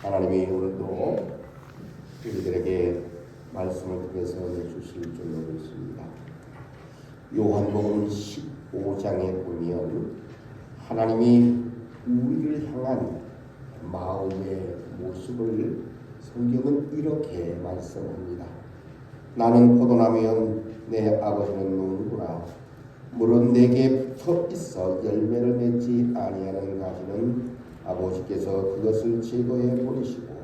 하나님이 오늘도 우리들에게 말씀을 통해서 주실 줄 믿습니다. 요한복음 15장에 보면 하나님이 우리를 향한 마음의 모습을 성경은 이렇게 말씀합니다. 나는 포도나무여 내 아버지는 농부라. 물은 내게 붙어 있어 열매를 맺지 아니하는 가지는 아버지께서 그것을 제거해 버리시고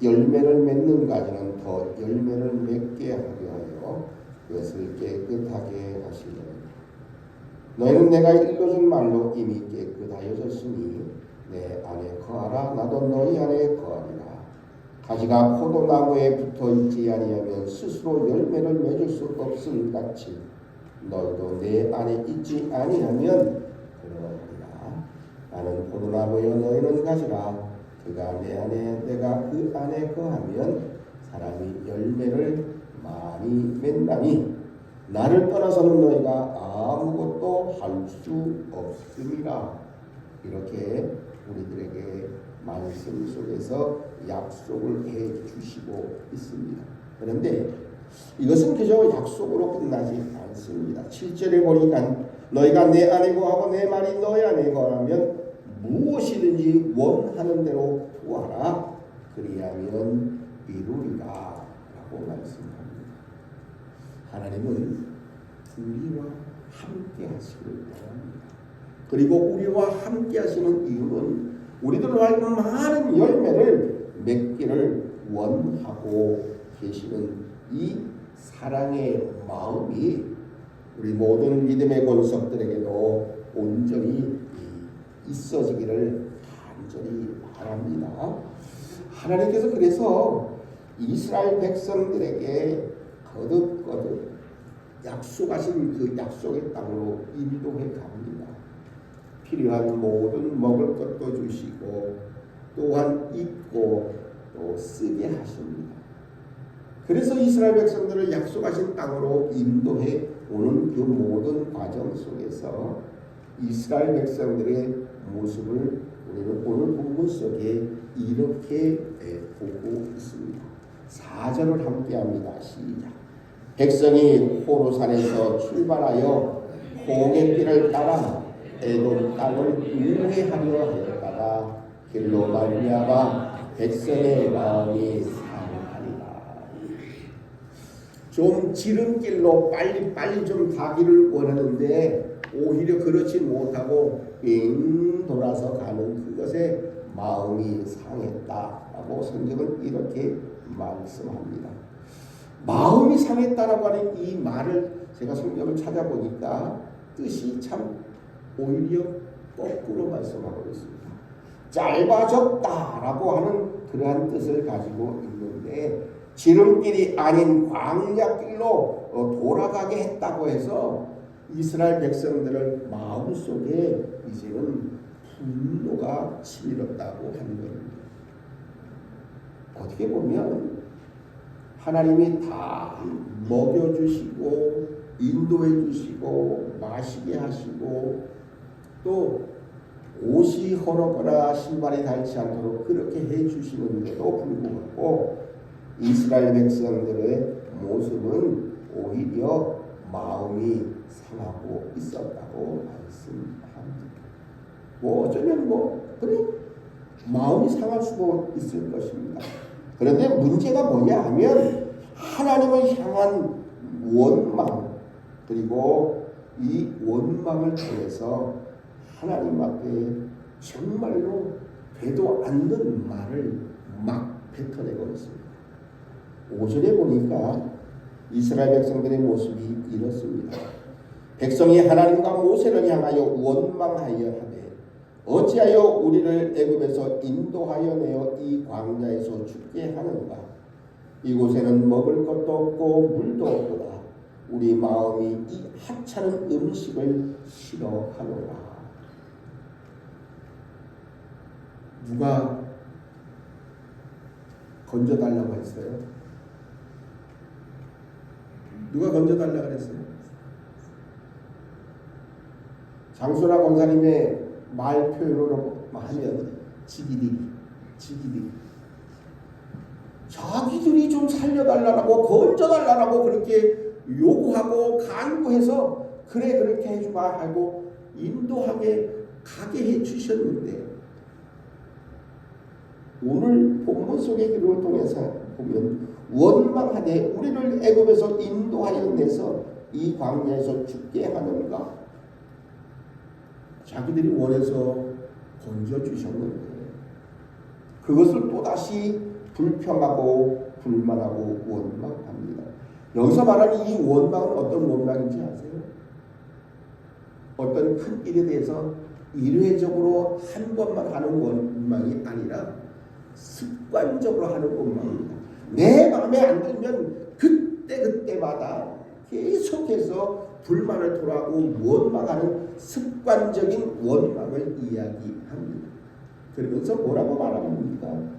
열매를 맺는 가지는 더 열매를 맺게 하려 하여 그것을 깨끗하게 하시려니 너희는 내가 일러준 말로 이미 깨끗하여졌으니 내 안에 거하라. 나도 너희 안에 거하리라. 가지가 포도나무에 붙어 있지 아니하면 스스로 열매를 맺을 수 없을 같이 너희도 내 안에 있지 아니하면 그러하리라. 나는 포도나무여 너희는 가지라. 그가 내 안에 내가 그 안에 거하면 사람이 열매를 많이 맺나니 나를 떠나서는 너희가 아무것도 할 수 없음이라. 이렇게 우리들에게 말씀 속에서 약속을 해 주시고 있습니다. 그런데 이것은 그저 약속으로 끝나지 않습니다. 7절에 보니까 너희가 내 안에 거하고 내 말이 너희 안에 거하면 무엇이든지 원하는 대로 구하라. 그리하면 이루리라 라고 말씀합니다. 하나님은 우리와 함께 하시기를 바랍니다. 그리고 우리와 함께 하시는 이유는 우리들로 하여금 많은 열매를 맺기를 원하고 계시는 이 사랑의 마음이 우리 모든 믿음의 권속들에게도 온전히 있어지기를 간절히 바랍니다. 하나님께서 그래서 이스라엘 백성들에게 거듭거듭 약속하신 그 약속의 땅으로 인도해 갑니다. 필요한 모든 먹을 것도 주시고 또한 입고 또 쓰게 하십니다. 그래서 이스라엘 백성들을 약속하신 땅으로 인도해 오는 그 모든 과정 속에서 이스라엘 백성들의 모습을 우리는 오늘 본문 속에 이렇게 보고 있습니다. 4절을 함께합니다. 시작. 백성이 호로산에서 출발하여 홍해길을 따라 에돔 땅을 우회하려 하였다가 길로 말미암아 백성의 마음이 상하리라. 좀 지름길로 빨리 좀 가기를 원하는데 오히려 그렇지 못하고 빙 돌아서 가는 그것에 마음이 상했다라고 성경은 이렇게 말씀합니다. 마음이 상했다라고 하는 이 말을 제가 성경을 찾아보니까 뜻이 참 오히려 거꾸로 말씀하고 있습니다. 짧아졌다라고 하는 그러한 뜻을 가지고 있는데 지름길이 아닌 광야길로 돌아가게 했다고 해서 이스라엘 백성들을 마음속에 이제는 분노가 치밀었다고 하는 겁니다. 어떻게 보면 하나님이 다 먹여주시고 인도해주시고 마시게 하시고 또 옷이 허럽거나 신발이 닳지 않도록 그렇게 해주시는데도 불구하고 이스라엘 백성들의 모습은 오히려 마음이 상하고 있었다고 말씀합니다. 어쩌면 그래 마음이 상할 수도 있을 것입니다. 그런데 문제가 뭐냐 하면 하나님을 향한 원망 그리고 이 원망을 통해서 하나님 앞에 정말로 되도 않는 말을 막 뱉어내고 있습니다. 5절에 보니까 이스라엘 백성들의 모습이 이렇습니다. 백성이 하나님과 모세를 향하여 원망하여 하되 어찌하여 우리를 애굽에서 인도하여 내어 이 광야에서 죽게 하는가. 이곳에는 먹을 것도 없고 물도 없도다. 우리 마음이 이 하찮은 음식을 싫어하노라. 누가 건져달라고 했어요? 누가 건져달라고 했어요? 장수나 권사님의 말 표현으로 하면 지기들이 자기들이 좀 살려달라고 건져달라고 그렇게 요구하고 간구해서 그래 그렇게 해주마 하고 인도하게 가게 해주셨는데 오늘 본문 속의 기록을 통해서 보면 원망하되 우리를 애굽에서 인도하여 내서 이 광야에서 죽게 하는가. 자기들이 원해서 건져주셨는데 그것을 또다시 불평하고 불만하고 원망합니다. 여기서 말하는 이 원망은 어떤 원망인지 아세요? 어떤 큰 일에 대해서 일회적으로 한 번만 하는 원망이 아니라 습관적으로 하는 원망입니다. 내 마음에 안 들면 그때마다 계속해서 불만을 토로하고 원망하는 습관적인 원망을 이야기합니다. 그러면서 뭐라고 말합니까?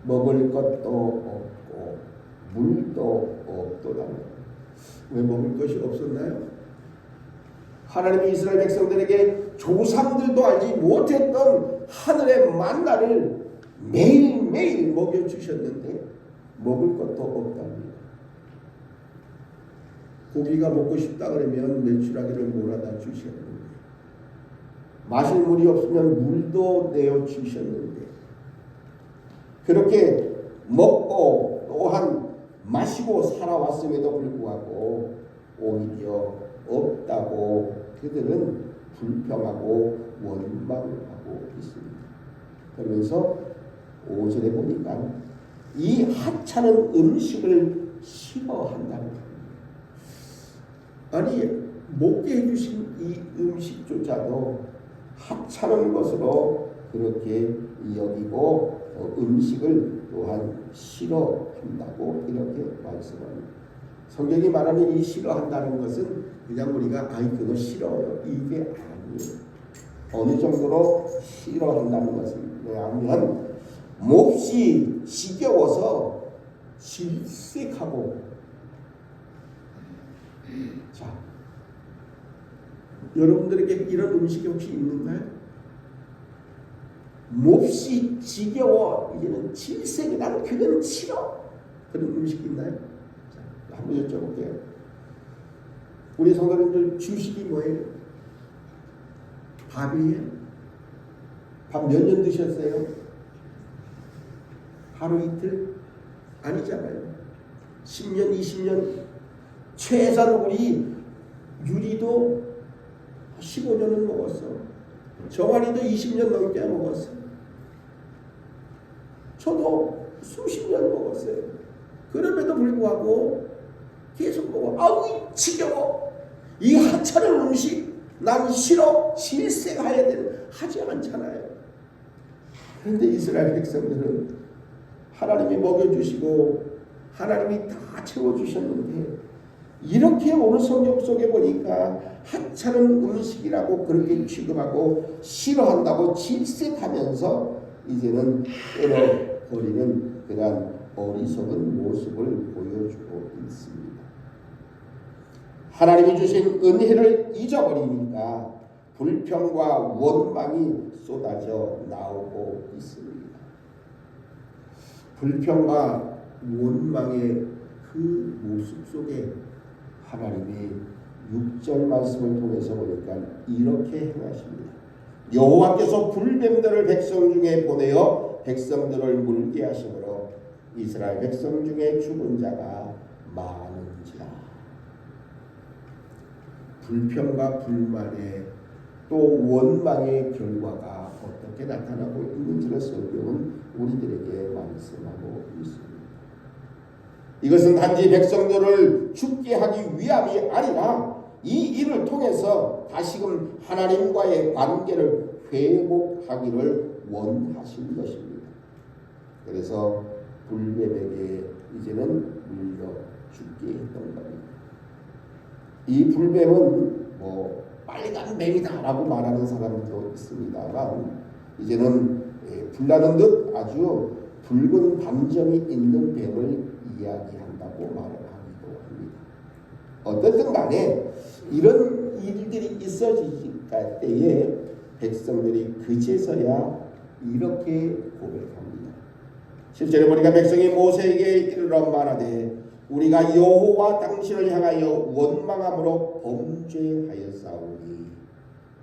먹을 것도 없고 물도 없도다. 왜 먹을 것이 없었나요? 하나님이 이스라엘 백성들에게 조상들도 알지 못했던 하늘의 만나를 매일매일 먹여주셨는데 먹을 것도 없답니다. 고기가 먹고 싶다 그러면 메추라기를 몰아다 주셨는데 마실 물이 없으면 물도 내어 주셨는데 그렇게 먹고 또한 마시고 살아왔음에도 불구하고 오히려 없다고 그들은 불평하고 원망하고 있습니다. 그러면서 5절에 보니까 이 하찮은 음식을 싫어한다는 겁니다. 아니 먹게 해주신 이 음식조차도 하찮은 것으로 그렇게 여기고 음식을 또한 싫어한다고 이렇게 말씀합니다. 성경이 말하는 이 싫어한다는 것은 그냥 우리가 그거 싫어요 이게 아니에요. 어느 정도로 싫어한다는 것은 뭐냐면 몹시 지겨워서 질색하고. 자, 여러분들에게 이런 음식이 혹시 있는가요? 몹시 지겨워 이제는 질색이 나는 그건 싫어 그런 음식이 있나요? 자, 한번 여쭤볼게요. 우리 성도님들 주식이 뭐예요? 밥이에요? 밥 몇 년 드셨어요? 하루 이틀? 아니잖아요. 10년 20년 최소한 우리 유리도 15년은 먹었어. 정환이도 20년 넘게 먹었어. 저도 수십 년 먹었어요. 그럼에도 불구하고 계속 먹어. 아우 지겨워. 이 하찮은 음식 난 싫어. 질색해야 되는 하지 않잖아요. 그런데 이스라엘 백성들은 하나님이 먹여주시고 하나님이 다 채워주셨는데 이렇게 오늘 성경 속에 보니까 하찮은 음식이라고 그렇게 취급하고 싫어한다고 질색하면서 이제는 때려버리는 그러한 어리석은 모습을 보여주고 있습니다. 하나님이 주신 은혜를 잊어버리니까 불평과 원망이 쏟아져 나오고 있습니다. 불평과 원망의 그 모습 속에 하나님이 6절 말씀을 통해서 보니까 이렇게 행하십니다. 여호와께서 불뱀들을 백성 중에 보내어 백성들을 물게 하시므로 이스라엘 백성 중에 죽은 자가 많은지라. 불평과 불만의 또 원망의 결과가 어떻게 나타나고 있는지를 성경은 우리들에게 말씀하고 있습니다. 이것은 단지 백성들을 죽게 하기 위함이 아니라 이 일을 통해서 다시금 하나님과의 관계를 회복하기를 원하신 것입니다. 그래서 불뱀에게 이제는 물려 죽게 했던 겁니다. 이 불뱀은 빨간 뱀이다라고 말하는 사람도 있습니다만 이제는 불나는 듯 아주 붉은 반점이 있는 뱀을 이야기한다고 말을 하기도 합니다. 어떻든 간에 이런 일들이 있어질 때에 백성들이 그제서야 이렇게 고백합니다. 실제로 보니까 백성이 모세에게 이르러 말하되 우리가 여호와 당신을 향하여 원망함으로 범죄하였사오니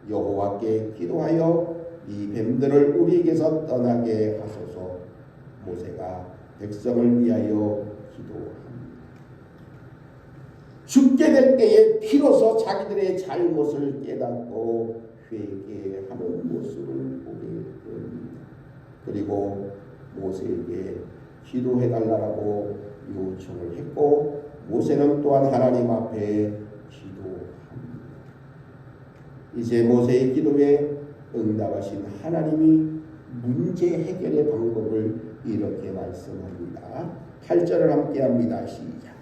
여호와께 기도하여 이 뱀들을 우리에게서 떠나게 하소서. 모세가 백성을 위하여 기도합니다. 죽게 될 때에 비로소 자기들의 잘못을 깨닫고 회개하는 모습을 보게 됩니다. 그리고 모세에게 기도해달라고 요청을 했고 모세는 또한 하나님 앞에 기도합니다. 이제 모세의 기도에 응답하신 하나님이 문제 해결의 방법을 이렇게 말씀합니다. 8절을 함께합니다. 시작.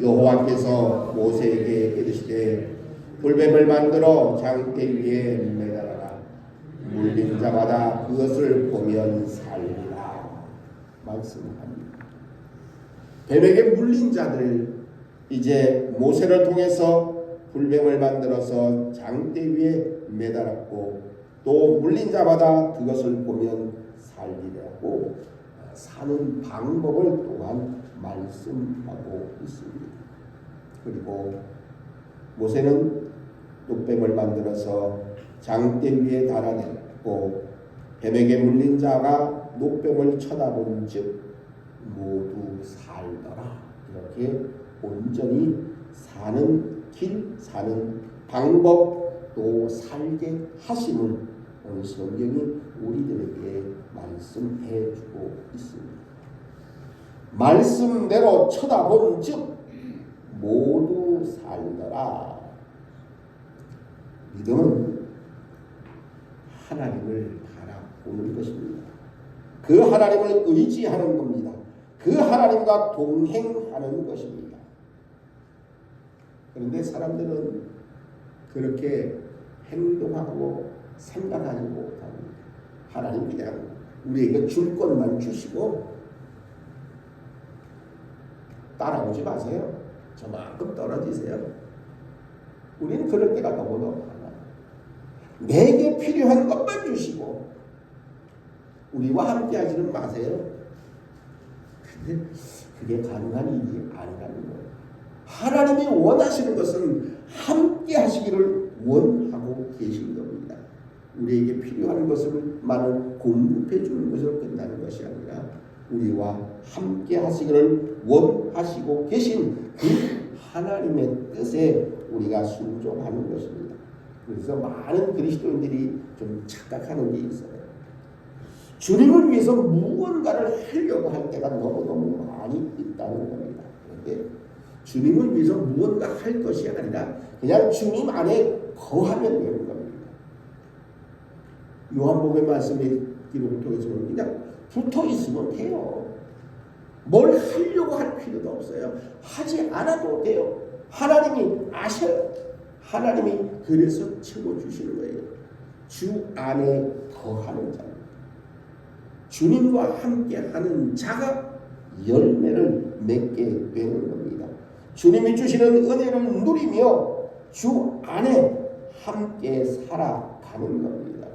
여호와께서 모세에게 이르시되 돌뱀을 만들어 장대 위에 매달아라. 물린 자마다 그것을 보면 살리라. 말씀합니다. 뱀에게 물린 자들 이제 모세를 통해서 불뱀을 만들어서 장대 위에 매달았고 또 물린 자마다 그것을 보면 살리라고 사는 방법을 또한 말씀하고 있습니다. 그리고 모세는 뚝뱀을 만들어서 장대 위에 달아냈고 뱀에게 물린 자가 녹뱀을 쳐다본 즉 모두 살더라. 이렇게 온전히 사는 길, 사는 방법, 또 살게 하심을 오늘 성경이 우리들에게 말씀해주고 있습니다. 말씀대로 쳐다본 즉 모두 살더라. 믿음은 하나님을 바라보는 것입니다. 그 하나님을 의지하는 겁니다. 그 하나님과 동행하는 것입니다. 그런데 사람들은 그렇게 행동하고 생각하지 못합니다. 하나님 그냥 우리에게 줄 것만 주시고 따라오지 마세요. 저만큼 떨어지세요. 우리는 그럴 때가 너무너무 많아요. 내게 필요한 것만 주시고 우리와 함께 하지는 마세요. 근데 그게 가능한 일이 아니라는 거예요. 하나님이 원하시는 것은 함께 하시기를 원하고 계신 겁니다. 우리에게 필요한 것을만을 공급해 주는 것으로 끝나는 것이 아니라 우리와 함께 하시기를 원하시고 계신 그 하나님의 뜻에 우리가 순종하는 것입니다. 그래서 많은 그리스도인들이 좀 착각하는 게 있어요. 주님을 위해서 무언가를 하려고 할 때가 너무너무 많이 있다는 겁니다. 그런데 주님을 위해서 무언가 할 것이 아니라 그냥 주님 안에 거하면 되는 겁니다. 요한복음의 말씀의 기록을 통해서 그냥 붙어 있으면 돼요. 뭘 하려고 할 필요도 없어요. 하지 않아도 돼요. 하나님이 아셔요. 하나님이 그래서 채워주시는 거예요. 주 안에 거하는 자입니다. 주님과 함께하는 자가 열매를 맺게 되는 겁니다. 주님이 주시는 은혜를 누리며 주 안에 함께 살아가는 겁니다.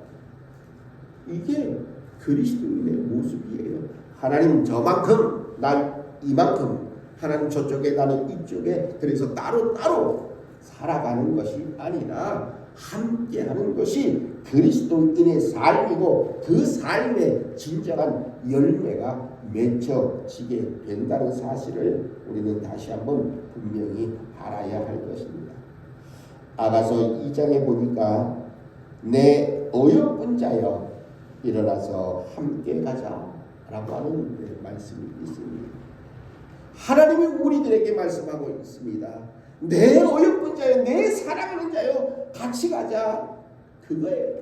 이게 그리스도인의 모습이에요. 하나님 저만큼, 난 이만큼, 하나님 저쪽에, 나는 이쪽에, 그래서 따로 살아가는 것이 아니라 함께하는 것이 그리스도인의 삶이고 그 삶의 진정한 열매가 맺혀지게 된다는 사실을 우리는 다시 한번 분명히 알아야 할 것입니다. 아가서 2장에 보니까 내 어여쁜 자여 일어나서 함께 가자 라고 하는 말씀이 있습니다. 하나님이 우리들에게 말씀하고 있습니다. 내 어여쁜 자여, 내 사랑하는 자여, 같이 가자. 그거예요.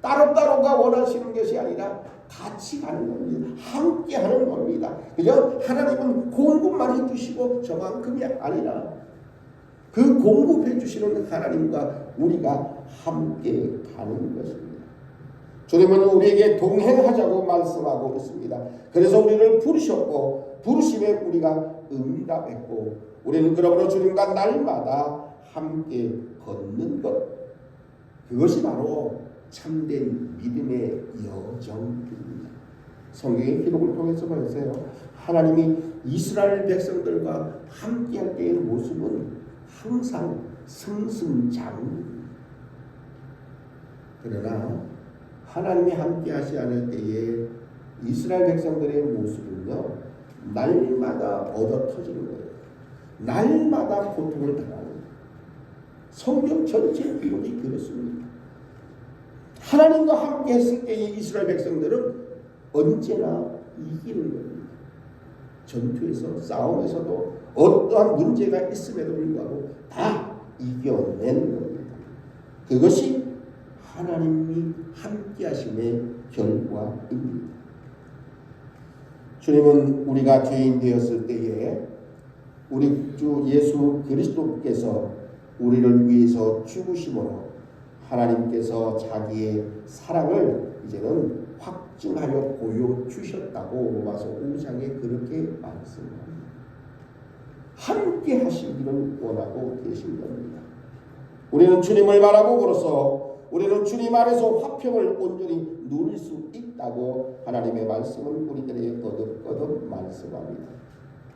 따로따로가 원하시는 것이 아니라 같이 가는 겁니다. 함께 하는 겁니다. 그죠? 하나님은 공급만 해주시고 저만큼이 아니라 그 공급해 주시는 하나님과 우리가 함께 가는 것입니다. 주님은 우리에게 동행하자고 말씀하고 있습니다. 그래서 우리를 부르셨고 부르심에 우리가 응답했고 우리는 그러므로 주님과 날마다 함께 걷는 것, 그것이 바로 참된 믿음의 여정입니다. 성경의 기록을 통해서 보세요. 하나님이 이스라엘 백성들과 함께할 때의 모습은 항상 승승장구. 그러나 하나님이 함께하지 않을 때에 이스라엘 백성들의 모습은요, 날마다 얻어터지는 거예요. 날마다 고통을 당하는 거예요. 성경 전체 기록이 그렇습니다. 하나님과 함께 했을 때의 이스라엘 백성들은 언제나 이기는 겁니다. 전투에서, 싸움에서도 어떠한 문제가 있음에도 불구하고 다 이겨내는 겁니다. 그것이 하나님이 함께 하심의 결과입니다. 주님은 우리가 죄인 되었을 때에 우리 주 예수 그리스도께서 우리를 위해서 죽으심으로 하나님께서 자기의 사랑을 이제는 확증하여 보여주셨다고 로마서 5장에 그렇게 말씀합니다. 함께 하시기를 원하고 계신 겁니다. 우리는 주님을 바라보고로서 우리는 주님 안에서 화평을 온전히 누릴 수 있다고 하나님의 말씀은 우리들에게 거듭거듭 말씀합니다.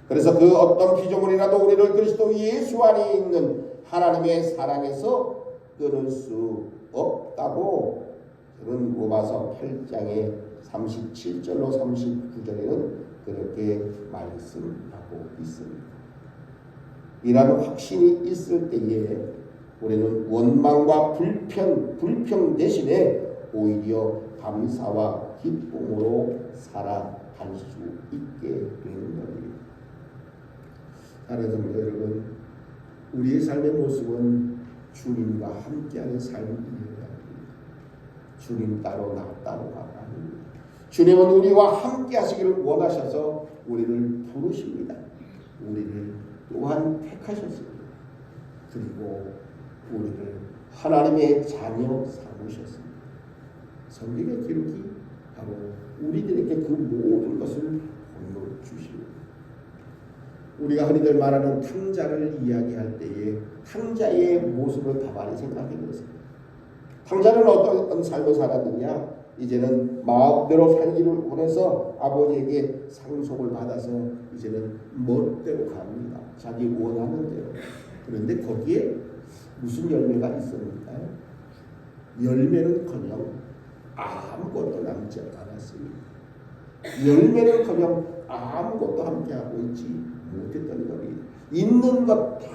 그래서 그 어떤 피조물이라도 우리를 그리스도 예수 안에 있는 하나님의 사랑에서 끊을 수 없다고 저는 로마서 8장의 37절로 39절에는 그렇게 말씀하고 있습니다. 이런 확신이 있을 때에 우리는 원망과 불평 대신에 오히려 감사와 기쁨으로 살아갈 수 있게 되는 겁니다. 사랑하는 성도 여러분, 우리의 삶의 모습은 주님과 함께하는 삶이어야 합니다. 주님 따로 나 따로가 아닙니다. 주님은 우리와 함께하시기를 원하셔서 우리를 부르십니다. 우리를 또한 택하셨습니다. 그리고 우리를 하나님의 자녀 삼으셨습니다. 성경의 기록이 바로 우리들에게 그 모든 것을 보여주십니다. 우리가 흔히들 말하는 탕자를 이야기할 때에 탕자의 모습을 가만히 생각해 보세요. 탕자는 어떤 삶을 살았느냐? 이제는 마음대로 살기를 원해서 아버지에게 상속을 받아서 이제는 멋대로 갑니다. 자기 원하는 대로. 그런데 거기에 무슨 열매가 있습니까? 열매는커녕 아무것도 남지 않았습니다. 열매는커녕 아무것도 함께하고 있지 못했던 겁니다. 있는 것 다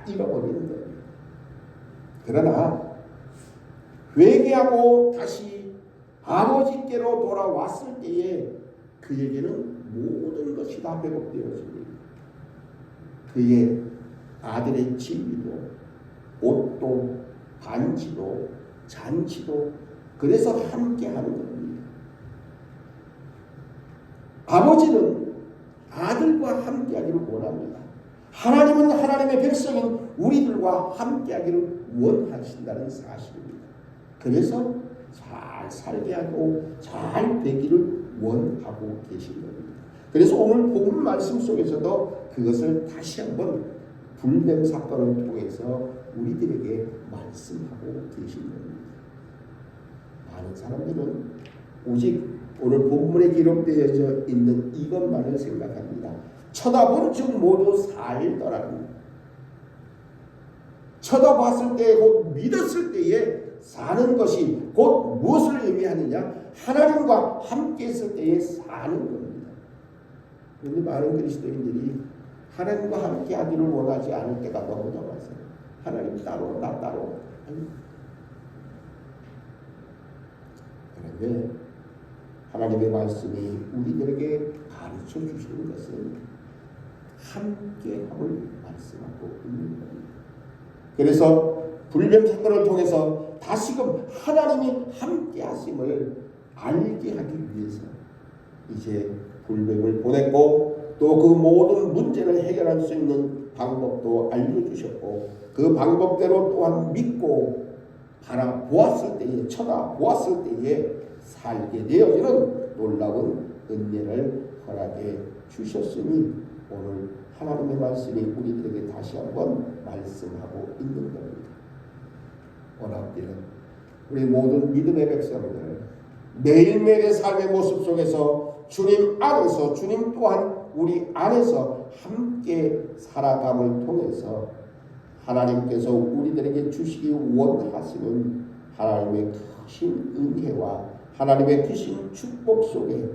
잃어버리는 겁니다. 그러나 회개하고 다시 아버지께로 돌아왔을 때에 그에게는 모든 것이 다 회복되어집니다. 그의 아들의 집이도 옷도 반지도 잔치도 그래서 함께하는 겁니다. 아버지는 아들과 함께하기를 원합니다. 하나님은 하나님의 백성인 우리들과 함께하기를 원하신다는 사실입니다. 그래서 잘 살게 하고 잘 되기를 원하고 계신 겁니다. 그래서 오늘 복음 말씀 속에서도 그것을 다시 한번 불뱀 사건을 통해서 우리들에게 말씀하고 계신 겁니다. 많은 사람들은 오직 오늘 본문에 기록되어져 있는 이것만을 생각합니다. 쳐다본 즉 모두 살더라는, 쳐다봤을 때 곧 믿었을 때에 사는 것이 곧 무엇을 의미하느냐? 하나님과 함께 있을 때에 사는 겁니다. 그런데 많은 그리스도인들이 하나님과 함께 하기를 원하지 않을 때가 너무 많아서 하나님 따로 나 따로. 그런데 하나님의 말씀이 우리들에게 가르쳐 주시는 것은 함께함을 말씀하고 있는 겁니다. 그래서 불뱀 사건을 통해서 다시금 하나님이 함께하심을 알게 하기 위해서 이제 불뱀을 보냈고 또 그 모든 문제를 해결할 수 있는 방법도 알려주셨고 그 방법대로 또한 믿고 바라보았을 때에 쳐다보았을 때에 살게 되어지는 놀라운 은혜를 허락해 주셨으니 오늘 하나님의 말씀이 우리들에게 다시 한번 말씀하고 있는 겁니다. 원합기는 우리 모든 믿음의 백성들 매일매일의 삶의 모습 속에서 주님 안에서 주님 또한 우리 안에서 함께 살아감을 통해서 하나님께서 우리들에게 주시기 원하시는 하나님의 크신 은혜와 하나님의 크신 축복 속에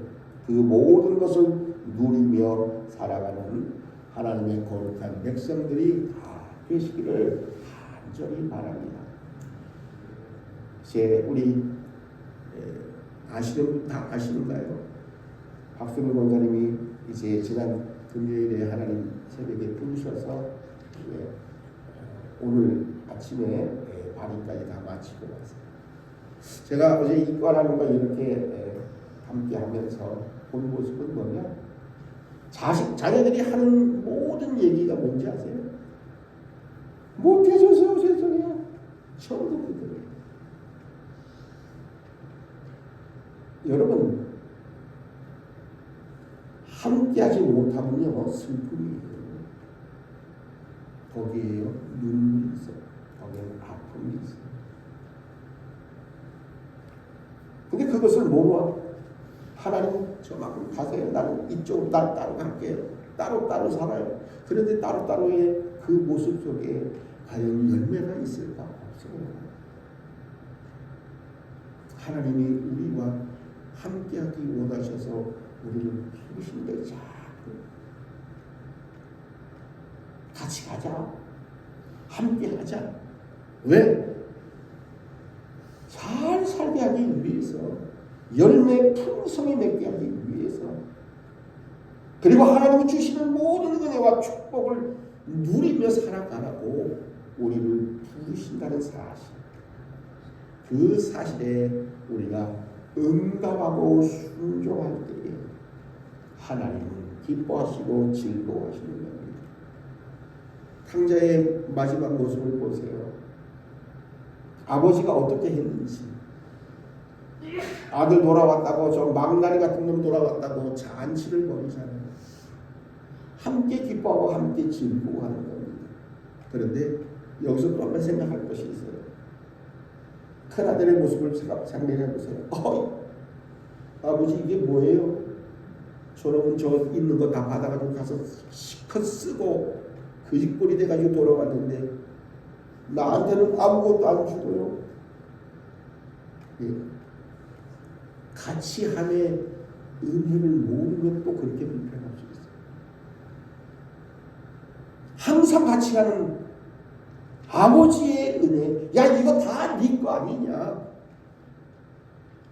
그 모든 것을 누리며 살아가는 하나님의 거룩한 백성들이 다 되시기를 간절히 바랍니다. 이제 우리 다 아시는가요? 박수민 권사님이 이제 지난 금요일에 하나님 새벽에 부르셔서 오늘 아침에 발인까지 다 마치고 왔어요. 제가 어제 이과라는 걸 이렇게 함께 하면서 본 모습은 뭐냐? 자녀들이 하는 모든 얘기가 뭔지 아세요? 못해줘서 죄송해요. 전부 그거예요. 여러분, 함께하지 못하면요 슬픔이에요. 거기에요 눈물이 있어요. 거기에는 아픔이 있어요. 근데 그것을 모르고 하나님 저만큼 가세요. 나는 이쪽으로 따로 갈게요. 따로 살아요. 그런데 따로의 그 모습 속에 과연 열매가 있을까? 없어요. 하나님이 우리와 함께하기 원하셔서 우리를 부르신데 자꾸 같이 가자. 함께하자. 왜? 잘 살게 하기 위해서, 열매 풍성히 맺게 하기 위해서, 그리고 하나님이 주시는 모든 은혜와 축복을 누리며 살아가라고 우리를 부르신다는 사실. 그 사실에 우리가 응답하고 순종할 때에 하나님은 기뻐하시고 즐거워하시는 겁니다. 탕자의 마지막 모습을 보세요. 아버지가 어떻게 했는지, 아들 돌아왔다고, 저 망나니 같은 놈 돌아왔다고 잔치를 벌이잖아요. 함께 기뻐하고 함께 즐거워하는 겁니다. 그런데 여기서 또 한번 생각할 것이 있어요. 큰아들의 모습을 상상해 보세요. 아버지 이게 뭐예요? 저놈은 저 있는 거 다 받아가지고 가서 실컷 쓰고 거짓골이 돼가지고 돌아왔는데 나한테는 아무것도 안 주고요. 예. 같이 함의 은혜를 모르면 또 그렇게 불편할 수 있어요. 항상 같이 하는 아버지의 은혜, 야 이거 다 네 거 아니냐.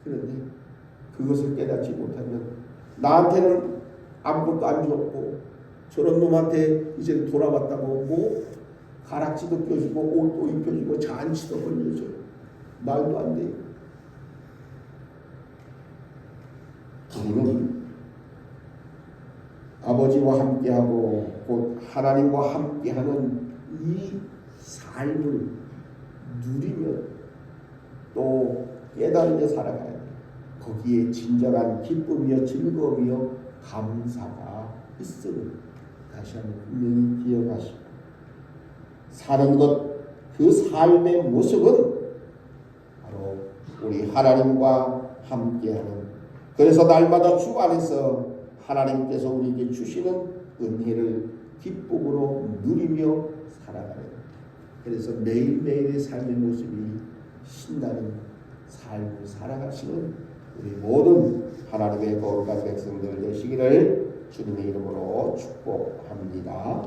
그런데 그것을 깨닫지 못하면 나한테는 아무것도 안 줬고 저런 놈한테 이제 돌아왔다고 뭐 가락지도 껴주고 옷도 입혀주고 잔치도 벌려줘. 말도 안 돼요. 우리는 아버지와 함께하고 곧 하나님과 함께하는 이 삶을 누리며 또 깨달으며 살아가야 돼요. 거기에 진정한 기쁨이며 즐거움이며 감사가 있음을 다시 한번 분명히 기억하시고 사는 것, 그 삶의 모습은 바로 우리 하나님과 함께하는, 그래서 날마다 주 안에서 하나님께서 우리에게 주시는 은혜를 기쁨으로 누리며 살아가는, 그래서 매일매일의 삶의 모습이 신나는 삶을 살아가시는 우리 모든 하나님의 거룩한 백성들 되시기를 주님의 이름으로 축복합니다.